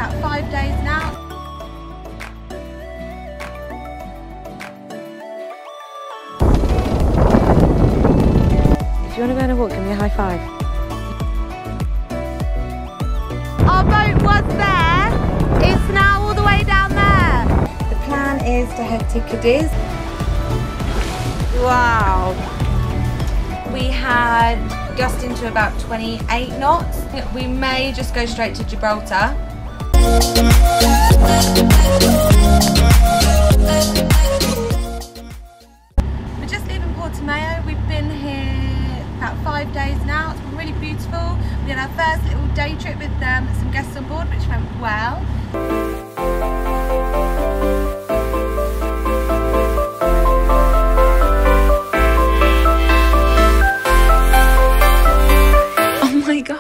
about 5 days now. If you want to go on a walk, give me a high five. Our boat was there, it's now all the way down there. The plan is to head to Cadiz. Wow. We had gusting to about 28 knots. We may just go straight to Gibraltar. We're just leaving Portimao. We've been here about 5 days now. It's been really beautiful. We had our first little day trip with some guests on board, which went well. Oh my God.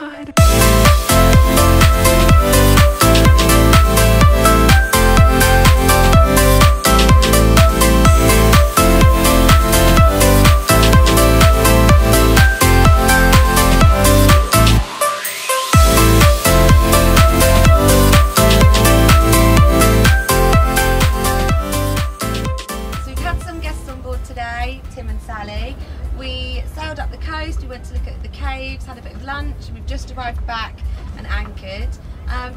We sailed up the coast, we went to look at the caves, had a bit of lunch, and we've just arrived back and anchored.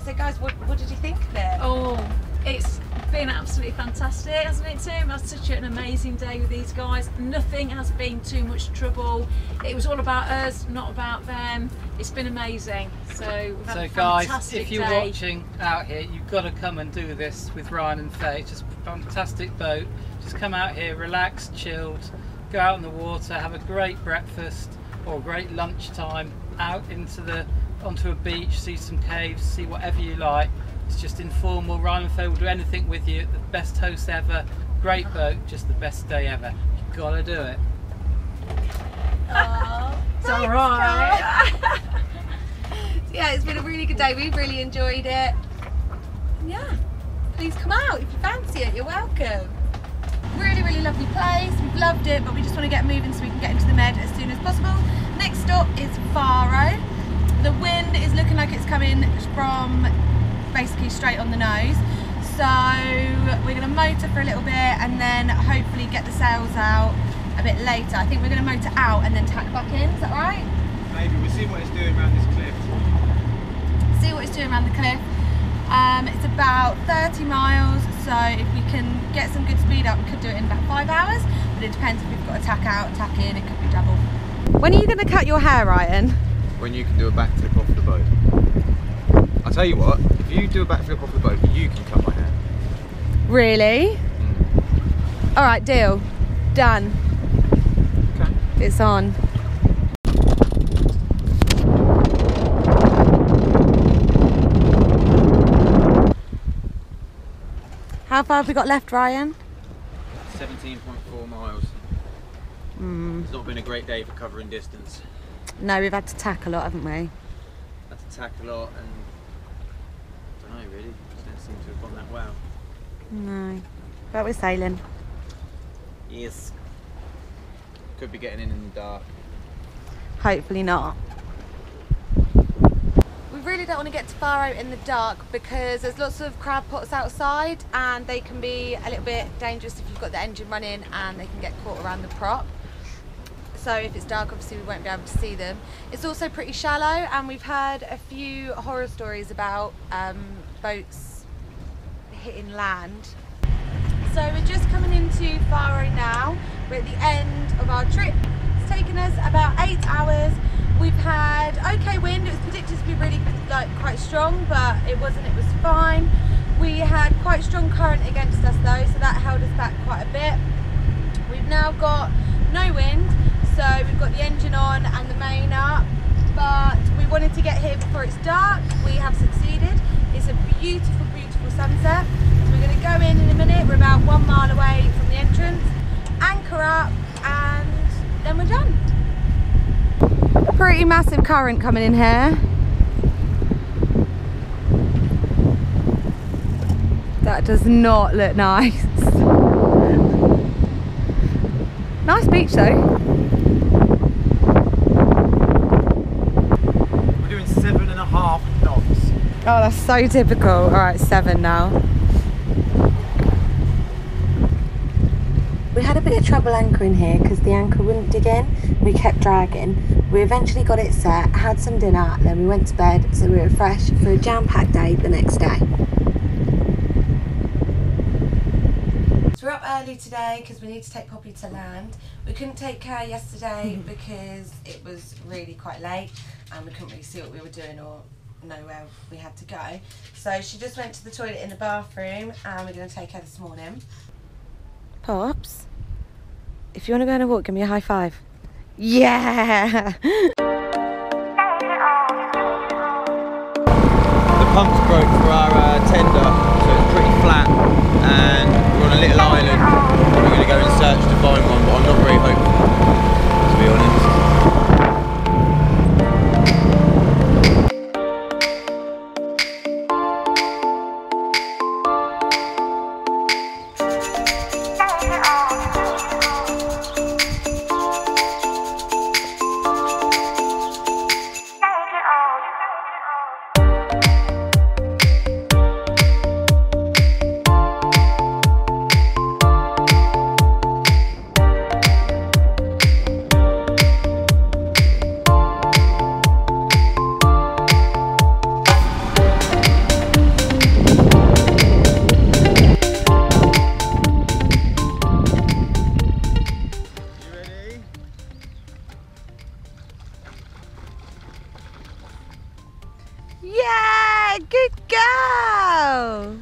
So guys, what did you think of it? Oh, it's been absolutely fantastic, hasn't it, Tim? That's such an amazing day with these guys. Nothing has been too much trouble. It was all about us, not about them. It's been amazing. So we've had a guys, fantastic if you're day. watching out here, you've got to come and do this with Ryan and Faye. It's just a fantastic boat. Just come out here, relax, chilled, go out in the water, have a great breakfast or a great lunchtime, out onto a beach, see some caves, see whatever you like. It's just informal. Ryan and Faye will do anything with you. The best host ever, great boat, just the best day ever. You've got to do it. Oh, It's all right. Yeah, it's been a really good day. We've really enjoyed it. And yeah, please come out if you fancy it. You're welcome. Really, really lovely place. We've loved it, but we just want to get moving so we can get into the Med as soon as possible. Next stop is Faro. The wind is looking like it's coming from basically straight on the nose. So we're going to motor for a little bit and then hopefully get the sails out a bit later. I think we're going to motor out and then tack back in. Is that right? Maybe. We'll see what it's doing around this cliff. See what it's doing around the cliff. It's about 30 miles, so if we can get some good speed up, we could do it in about 5 hours, but it depends if we've got to tack out, tack in, it could be double. When are you going to cut your hair, Ryan? When you can do a backflip off the boat. I'll tell you what, if you do a backflip off the boat, you can cut my hair. Really? All right, deal. Done. Okay. It's on. How far have we got left, Ryan? 17.4 miles. It's not been a great day for covering distance. No, we've had to tack a lot, haven't we? Had to tack a lot and I don't know really, it doesn't seem to have gone that well. No. But we're sailing. Yes. Could be getting in the dark. Hopefully not. We really don't want to get to Faro in the dark because there's lots of crab pots outside and they can be a little bit dangerous if you've got the engine running and they can get caught around the prop. So if it's dark, obviously we won't be able to see them. It's also pretty shallow and we've heard a few horror stories about boats hitting land. So we're just coming into Faro now. We're at the end of our trip. It's taken us about 8 hours. We've had okay wind. It was predicted to be really quite strong, but it wasn't. It was fine. We had quite strong current against us though, so that held us back quite a bit. We've now got no wind, so we've got the engine on and the main up, but we wanted to get here before it's dark. We have succeeded. It's a beautiful, beautiful sunset. So we're going to go in a minute. We're about 1 mile away from the entrance, anchor up, and then we're done. Pretty massive current coming in here. That does not look nice. Nice beach though. We're doing 7.5 knots. Oh, that's so typical. All right, 7 now. We had a bit of trouble anchoring here because the anchor wouldn't dig in. We kept dragging. We eventually got it set, had some dinner, then we went to bed, so we were fresh for a jam-packed day the next day. So we're up early today because we need to take Poppy to land. We couldn't take her yesterday because it was really quite late and we couldn't really see what we were doing or know where we had to go. So she just went to the toilet in the bathroom and we're going to take her this morning. Pops, if you want to go on a walk, give me a high five. Yeah! The pump's broke for our tender, so it's pretty flat, and we're on a little island. We're going to go and search to find one, but I'm not very hopeful, to be honest. Yeah, good girl.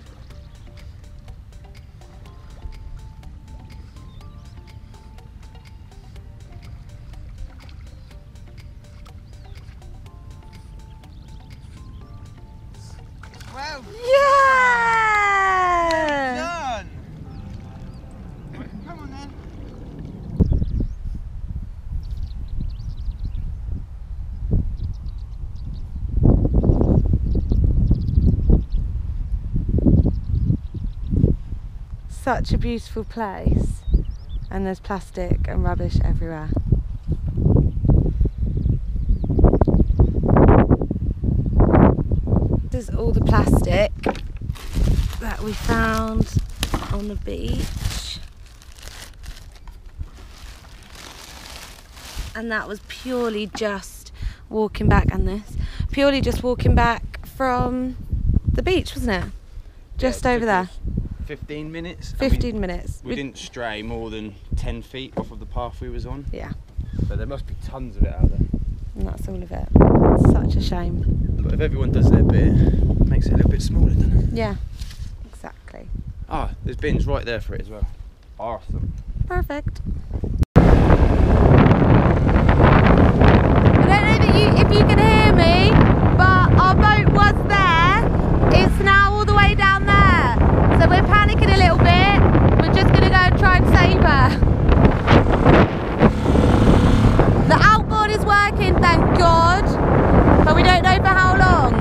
Well, Yeah. done. Come on then. Such a beautiful place, and there's plastic and rubbish everywhere. This is all the plastic that we found on the beach, and that was purely just walking back, and this purely just walking back from the beach, wasn't it? Just over there. 15 minutes. 15 minutes. We didn't stray more than 10 feet off of the path we was on. Yeah, So there must be tons of it out there. and that's all of it. Such a shame. But if everyone does their bit, it makes it a little bit smaller, doesn't it? Yeah, exactly. Ah, there's bins right there for it as well. Awesome. Perfect. I don't know if you can hear me, but our boat was there. It's now all the way down there. So we're panicking a little bit. We're just going to go and try and save her. The outboard is working, thank God, but we don't know for how long.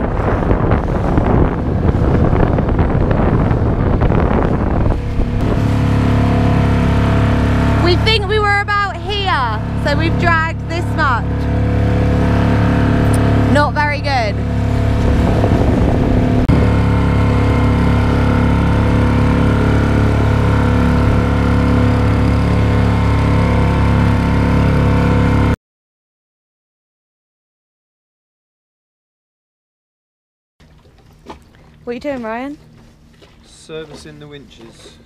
We think we were about here, so we've dragged this much. Not very good. What are you doing, Ryan? Servicing the winches.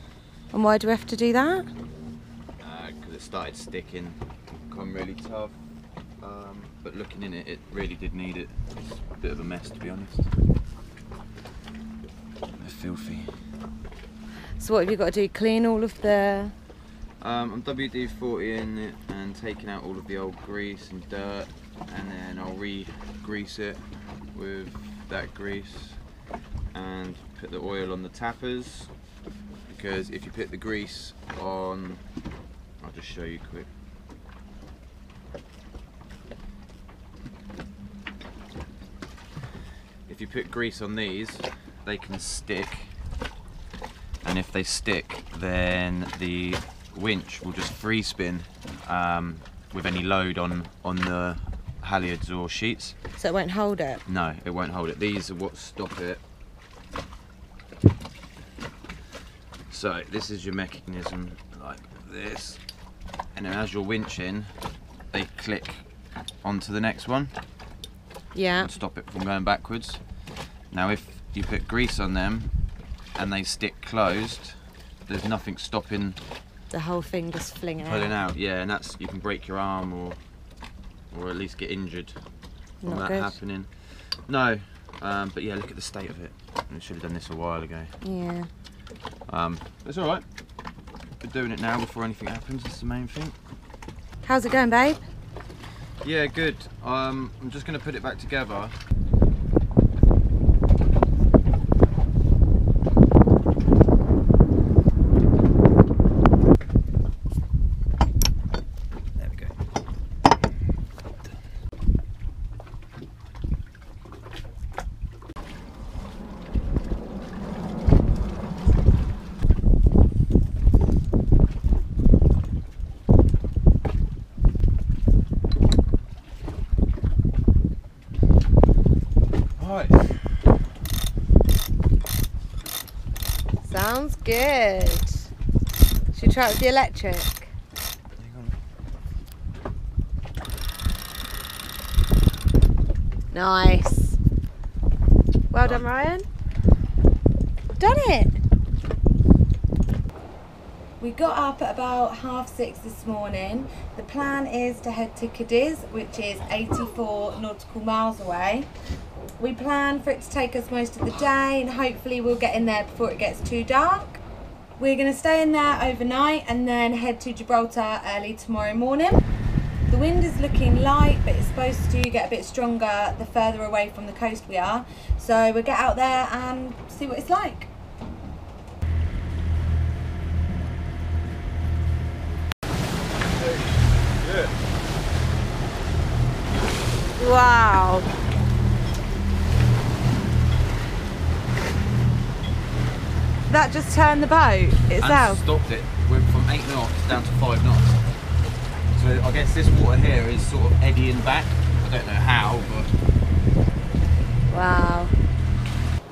And why do we have to do that? Because it started sticking, become really tough. But looking in it, it really did need it. It's a bit of a mess, to be honest. They're filthy. So what have you got to do? Clean all of the... I'm WD-40ing it and taking out all of the old grease and dirt, and then I'll re-grease it with that grease and put the oil on the tappers, because if you put the grease on, I'll just show you quick. If you put grease on these, they can stick, and if they stick, then the winch will just free spin with any load on the halyards or sheets. So it won't hold it? No, it won't hold it. These are what stop it. So this is your mechanism, like this, and then as you're winching, they click onto the next one. Yeah. And stop it from going backwards. Now if you put grease on them and they stick closed, there's nothing stopping the whole thing just pulling out. Yeah, and that's, you can break your arm or at least get injured from Not that good. happening. No, but yeah, look at the state of it. I should have done this a while ago. Yeah. It's all right. We're doing it now before anything happens. That's the main thing. How's it going, babe? Yeah, good. I'm just going to put it back together. There we go. Right. Sounds good. Should we try it with the electric? Nice. Well done, Ryan. Done it. We got up at about 6:30 this morning. The plan is to head to Cadiz, which is 84 nautical miles away. We plan for it to take us most of the day, and hopefully we'll get in there before it gets too dark. We're going to stay in there overnight and then head to Gibraltar early tomorrow morning. The wind is looking light, but it's supposed to get a bit stronger the further away from the coast we are. So we'll get out there and see what it's like. Wow. That just turned the boat itself. And stopped it. Went from 8 knots down to 5 knots. So I guess this water here is sort of eddying back. I don't know how, but... Wow.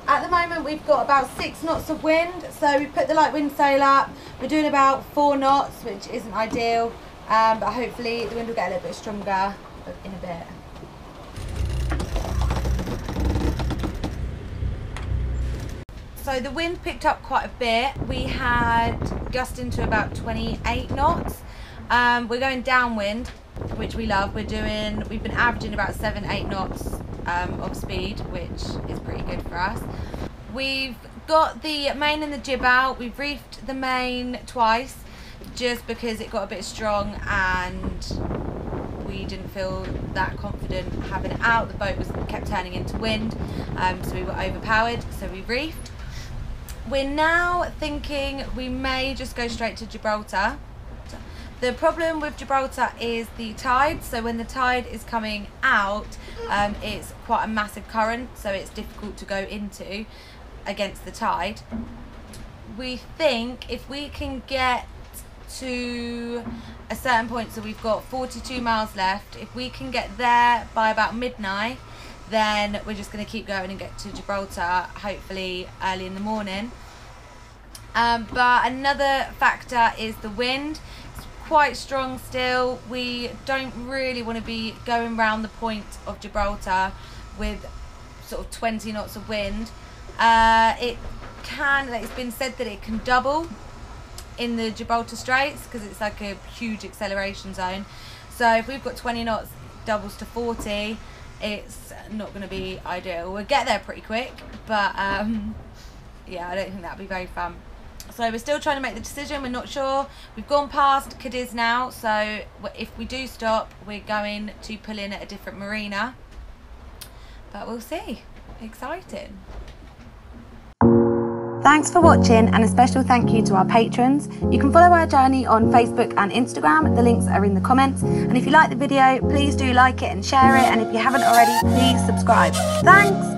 At the moment we've got about 6 knots of wind, so we put the light wind sail up. We're doing about 4 knots, which isn't ideal, but hopefully the wind will get a little bit stronger in a bit. So the wind picked up quite a bit. We had gusting to about 28 knots. We're going downwind, which we love. We've been averaging about 7-8 knots of speed, which is pretty good for us. We've got the main and the jib out. We've reefed the main twice just because it got a bit strong and we didn't feel that confident having it out. The boat kept turning into wind, so we were overpowered, so we reefed. We're now thinking we may just go straight to Gibraltar. The problem with Gibraltar is the tide, so when the tide is coming out, it's quite a massive current, so it's difficult to go into against the tide. We think if we can get to a certain point, so we've got 42 miles left, if we can get there by about midnight, then we're just going to keep going and get to Gibraltar hopefully early in the morning. But another factor is the wind. It's quite strong still. We don't really want to be going round the point of Gibraltar with sort of 20 knots of wind. It's been said that it can double in the Gibraltar Straits because it's like a huge acceleration zone. So if we've got 20 knots, doubles to 40, it's not going to be ideal. We'll get there pretty quick, but yeah, I don't think that'll be very fun. So we're still trying to make the decision. We're not sure. We've gone past Cadiz now, so if we do stop, we're going to pull in at a different marina, but we'll see. Exciting. Thanks for watching, and a special thank you to our patrons. You can follow our journey on Facebook and Instagram. The links are in the comments. And if you like the video, please do like it and share it. And if you haven't already, please subscribe. Thanks!